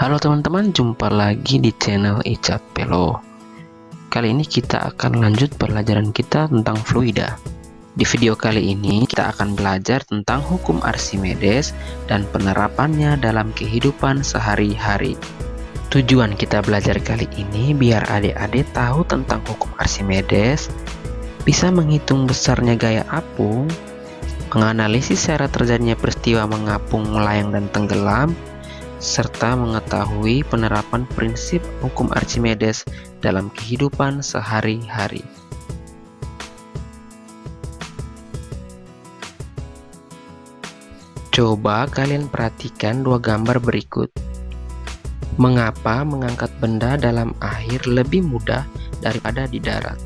Halo teman-teman, jumpa lagi di channel Icat Pelo. Kali ini kita akan lanjut pelajaran kita tentang fluida. Di video kali ini kita akan belajar tentang hukum Archimedes dan penerapannya dalam kehidupan sehari-hari. Tujuan kita belajar kali ini biar adik-adik tahu tentang hukum Archimedes, bisa menghitung besarnya gaya apung, menganalisis cara terjadinya peristiwa mengapung, melayang, dan tenggelam, serta mengetahui penerapan prinsip hukum Archimedes dalam kehidupan sehari-hari. Coba kalian perhatikan dua gambar berikut. Mengapa mengangkat benda dalam air lebih mudah daripada di darat?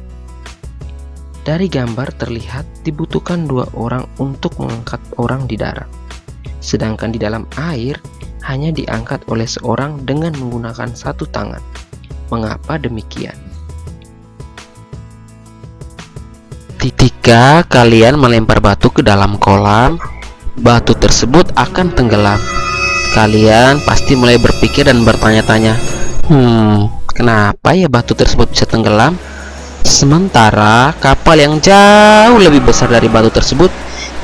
Dari gambar terlihat dibutuhkan dua orang untuk mengangkat orang di darat, sedangkan di dalam air hanya diangkat oleh seorang dengan menggunakan satu tangan. Mengapa demikian? Ketika kalian melempar batu ke dalam kolam, batu tersebut akan tenggelam. Kalian pasti mulai berpikir dan bertanya-tanya, kenapa ya batu tersebut bisa tenggelam? Sementara kapal yang jauh lebih besar dari batu tersebut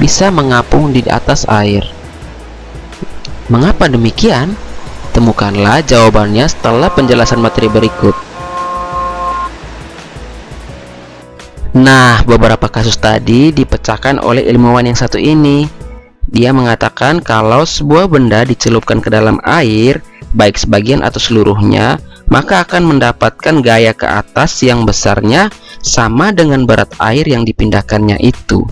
bisa mengapung di atas air. Mengapa demikian? Temukanlah jawabannya setelah penjelasan materi berikut. Nah, beberapa kasus tadi dipecahkan oleh ilmuwan yang satu ini. Dia mengatakan kalau sebuah benda dicelupkan ke dalam air, baik sebagian atau seluruhnya, maka akan mendapatkan gaya ke atas yang besarnya sama dengan berat air yang dipindahkannya itu.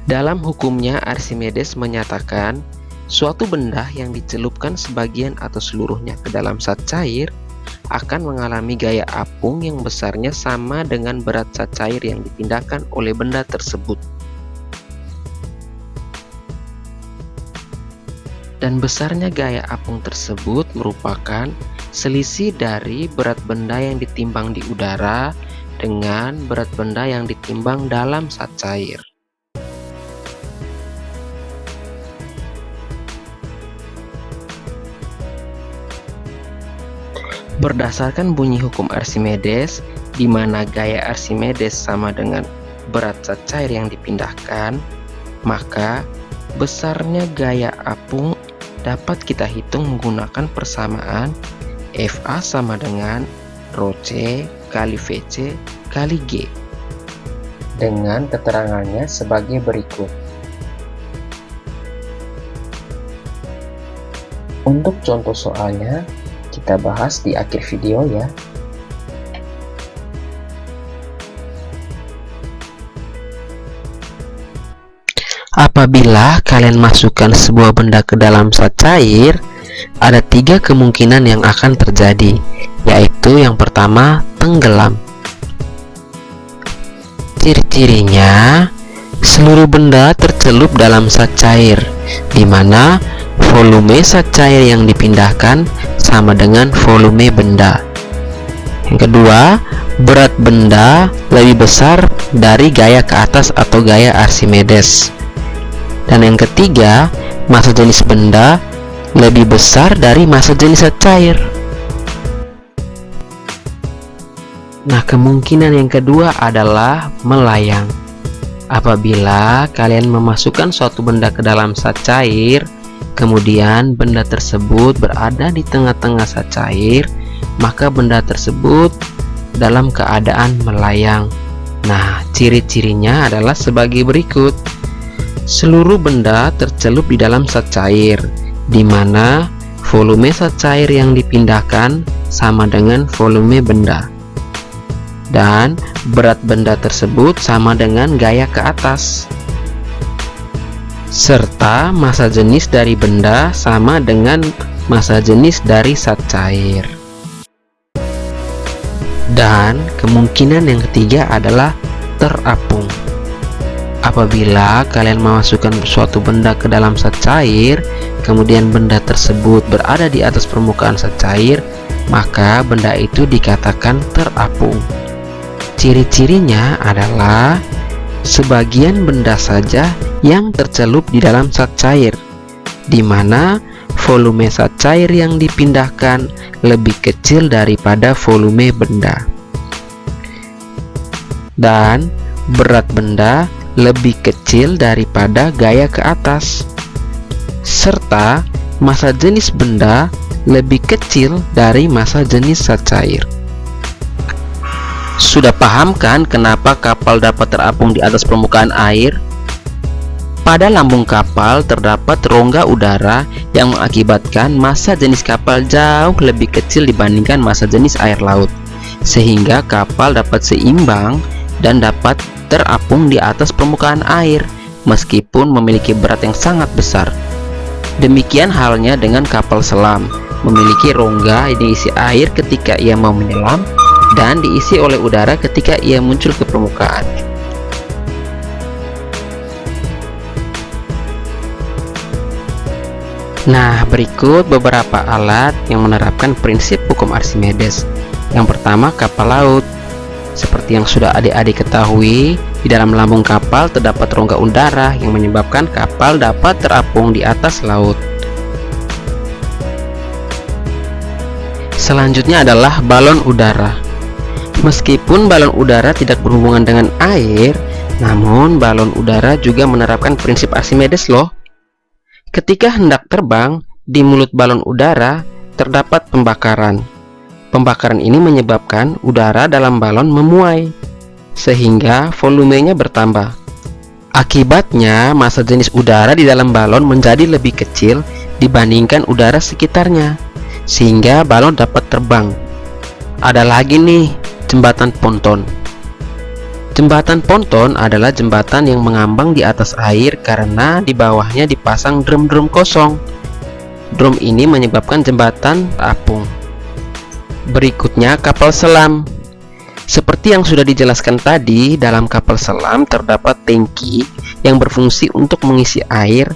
Dalam hukumnya, Archimedes menyatakan suatu benda yang dicelupkan sebagian atau seluruhnya ke dalam zat cair akan mengalami gaya apung yang besarnya sama dengan berat zat cair yang dipindahkan oleh benda tersebut. Dan besarnya gaya apung tersebut merupakan selisih dari berat benda yang ditimbang di udara dengan berat benda yang ditimbang dalam zat cair. Berdasarkan bunyi hukum Archimedes, di mana gaya Archimedes sama dengan berat zat cair yang dipindahkan, maka besarnya gaya apung dapat kita hitung menggunakan persamaan FA sama dengan Rho C kali VC kali G, dengan keterangannya sebagai berikut. Untuk contoh soalnya kita bahas di akhir video ya. Apabila kalian masukkan sebuah benda ke dalam zat cair, ada 3 kemungkinan yang akan terjadi, yaitu yang pertama, tenggelam. Ciri-cirinya, seluruh benda tercelup dalam zat cair, di mana volume zat cair yang dipindahkan sama dengan volume benda. Yang kedua, berat benda lebih besar dari gaya ke atas atau gaya Archimedes. Dan yang ketiga, massa jenis benda lebih besar dari massa jenis zat cair. Nah, kemungkinan yang kedua adalah melayang. Apabila kalian memasukkan suatu benda ke dalam zat cair, kemudian benda tersebut berada di tengah-tengah zat cair, maka benda tersebut dalam keadaan melayang. Nah, ciri-cirinya adalah sebagai berikut. Seluruh benda tercelup di dalam zat cair, di mana volume zat cair yang dipindahkan sama dengan volume benda, dan berat benda tersebut sama dengan gaya ke atas, serta massa jenis dari benda sama dengan massa jenis dari zat cair. Dan kemungkinan yang ketiga adalah terapung. Apabila kalian memasukkan suatu benda ke dalam zat cair, kemudian benda tersebut berada di atas permukaan zat cair, maka benda itu dikatakan terapung. Ciri-cirinya adalah sebagian benda saja yang tercelup di dalam zat cair, di mana volume zat cair yang dipindahkan lebih kecil daripada volume benda. Dan berat benda lebih kecil daripada gaya ke atas. Serta massa jenis benda lebih kecil dari massa jenis zat cair. Sudah paham kan kenapa kapal dapat terapung di atas permukaan air? Pada lambung kapal terdapat rongga udara yang mengakibatkan massa jenis kapal jauh lebih kecil dibandingkan massa jenis air laut, sehingga kapal dapat seimbang dan dapat terapung di atas permukaan air meskipun memiliki berat yang sangat besar. Demikian halnya dengan kapal selam, memiliki rongga yang diisi air ketika ia mau menyelam dan diisi oleh udara ketika ia muncul ke permukaan. Nah, berikut beberapa alat yang menerapkan prinsip hukum Archimedes. Yang pertama, kapal laut. Seperti yang sudah adik-adik ketahui, di dalam lambung kapal terdapat rongga udara yang menyebabkan kapal dapat terapung di atas laut. Selanjutnya adalah balon udara. Meskipun balon udara tidak berhubungan dengan air, namun balon udara juga menerapkan prinsip Archimedes loh. Ketika hendak terbang, di mulut balon udara terdapat pembakaran. Pembakaran ini menyebabkan udara dalam balon memuai, sehingga volumenya bertambah. Akibatnya, massa jenis udara di dalam balon menjadi lebih kecil dibandingkan udara sekitarnya, sehingga balon dapat terbang. Ada lagi nih, jembatan ponton. Jembatan ponton adalah jembatan yang mengambang di atas air karena di bawahnya dipasang drum-drum kosong. Drum ini menyebabkan jembatan terapung. Berikutnya, kapal selam. Seperti yang sudah dijelaskan tadi, dalam kapal selam terdapat tangki yang berfungsi untuk mengisi air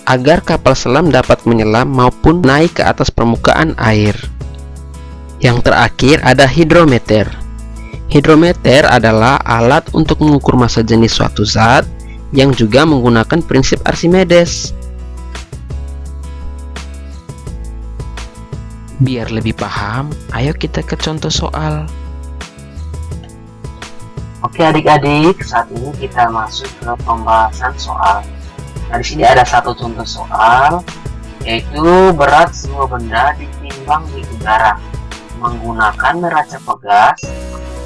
agar kapal selam dapat menyelam maupun naik ke atas permukaan air. Yang terakhir ada hidrometer. Hidrometer adalah alat untuk mengukur massa jenis suatu zat yang juga menggunakan prinsip Archimedes. Biar lebih paham, ayo kita ke contoh soal. Oke adik-adik, saat ini kita masuk ke pembahasan soal. Nah, di sini ada satu contoh soal, yaitu berat semua benda ditimbang di udara menggunakan neraca pegas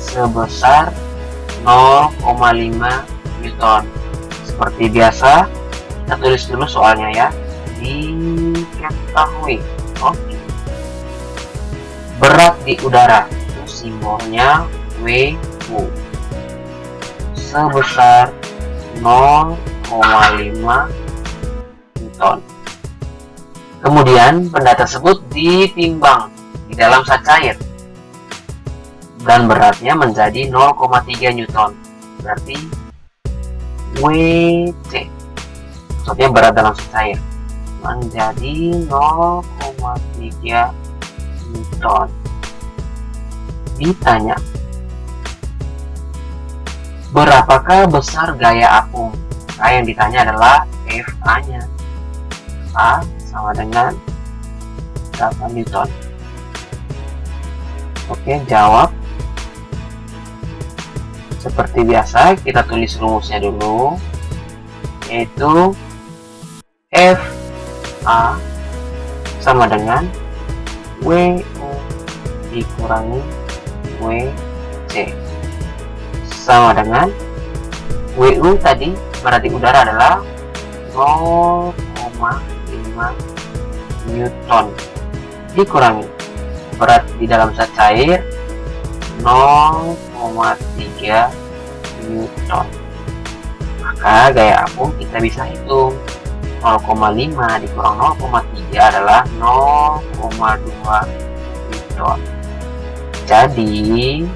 sebesar 0,5 Newton. Seperti biasa, kita tulis dulu soalnya ya. Diketahui, oke. Berat di udara, itu simbolnya WU, sebesar 0,5 Newton. Kemudian benda tersebut ditimbang di dalam zat cair dan beratnya menjadi 0,3 Newton. Berarti WC, maksudnya berat dalam zat cair, menjadi 0,3 Newton. Ditanya, berapakah besar gaya apung? Nah, yang ditanya adalah FA-nya. A sama dengan 8 Newton. Oke, jawab. Seperti biasa, kita tulis rumusnya dulu, yaitu FA sama dengan WU dikurangi WC, sama dengan WU tadi berarti udara adalah 0,5 Newton dikurangi berat di dalam zat cair 0,3 Newton. Maka gaya apung kita bisa hitung 0,5 dikurang 0,3 adalah 0,2 Newton. Jadi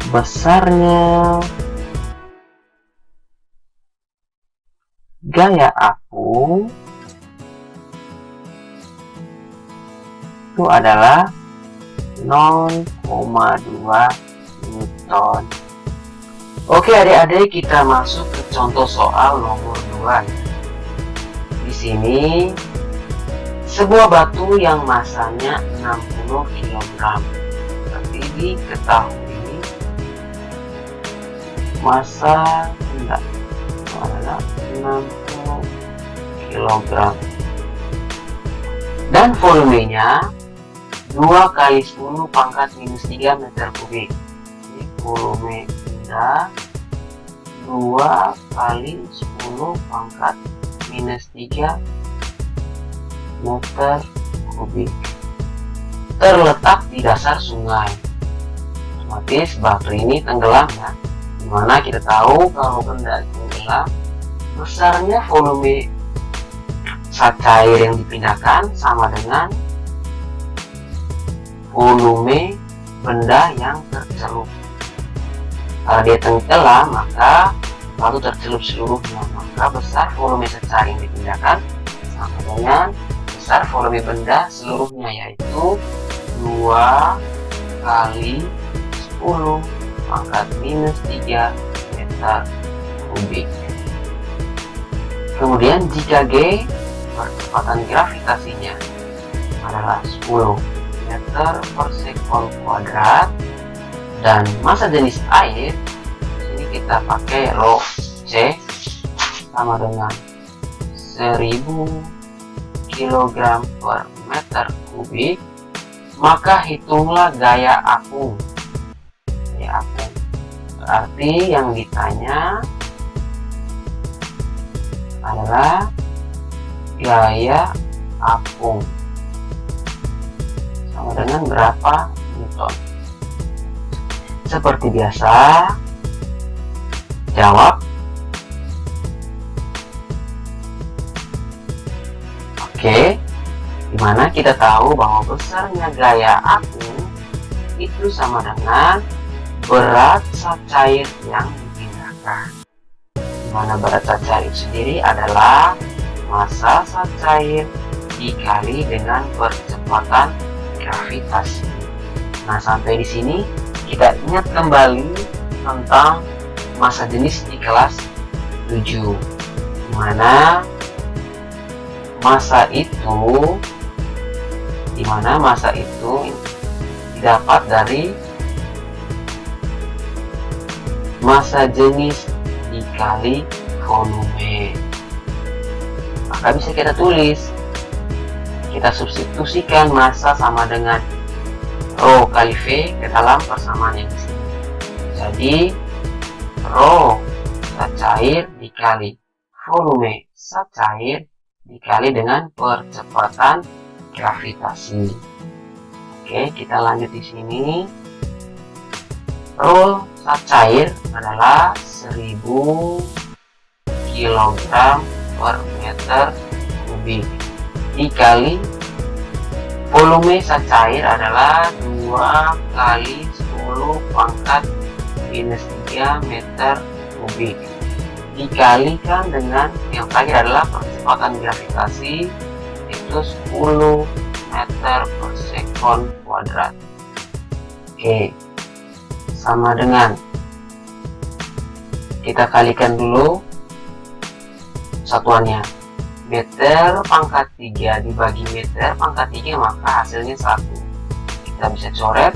besarnya gaya apung itu adalah 0,2 Newton. Oke adik-adik, kita masuk ke contoh soal nomor 2. Di sini sebuah batu yang masanya 60 kg. Tapi diketahui masa benda adalah 60 kg dan volumenya 2 kali 10 pangkat minus 3 meter kubik. Jadi volume benda 2 kali 10 pangkat minus 3 meter kubik terletak di dasar sungai. Otomatis batu ini tenggelam ya, dimana kita tahu kalau benda tenggelam besarnya volume zat cair yang dipindahkan sama dengan volume benda yang tercelup. Kalau dia tenggelam maka batu tercelup seluruhnya, maka besar volume zat cair yang dipindahkan sama dengan besar volume benda seluruhnya, yaitu 2 kali 10 pangkat minus 3 meter kubik. Kemudian jika G percepatan gravitasinya adalah 10 meter per sekon kuadrat dan masa jenis air, ini kita pakai rho C sama dengan 1000 kg per meter kubik, maka hitunglah gaya apung. Berarti yang ditanya adalah gaya apung sama dengan berapa Newton. Seperti biasa, jawab. Oke, dimana kita tahu bahwa besarnya gaya apung itu sama dengan berat zat cair yang dipindahkan. Dimana berat zat cair sendiri adalah massa zat cair dikali dengan percepatan gravitasi. Nah, sampai di sini kita ingat kembali tentang massa jenis di kelas 7, dimana massa itu didapat dari massa jenis dikali volume. Maka bisa kita tulis, kita substitusikan massa sama dengan rho kali V ke dalam persamaan yang di sini. Jadi rho zat cair dikali volume zat cair dikali dengan percepatan gravitasi. Oke, kita lanjut di sini. Rho zat cair adalah 1000 kg per meter kubik dikali volume zat cair adalah 2 kali 10 pangkat minus 3 meter kubik dikalikan dengan yang terakhir adalah percepatan gravitasi, itu 10 meter per sekon kuadrat. Oke, sama dengan kita kalikan dulu satuannya, meter pangkat 3 dibagi meter pangkat 3, maka hasilnya 1. Kita bisa coret.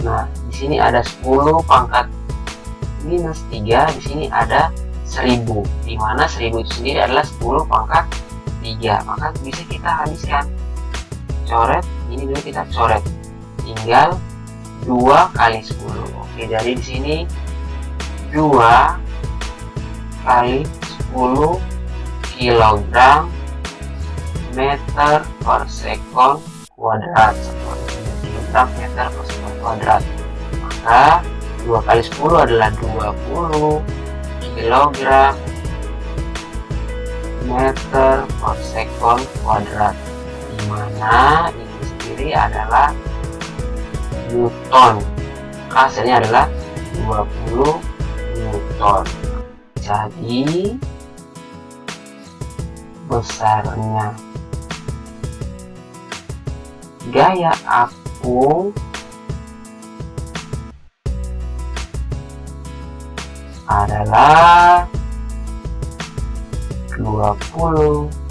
Nah, di sini ada 10 pangkat minus 3, di sini ada 1000, dimana 1000 itu sendiri adalah 10 pangkat 3, maka bisa kita habiskan. Coret, ini dulu kita coret, tinggal 2 kali 10. Oke, jadi di sini 2 kali 10 kilogram meter per sekon kuadrat, kilogram meter per sekon kuadrat. Maka 2 kali 10 adalah 20 kilogram meter per sekon kuadrat, dimana ini sendiri adalah Newton. Hasilnya adalah 20 Newton. Jadi besarnya gaya apung adalah 20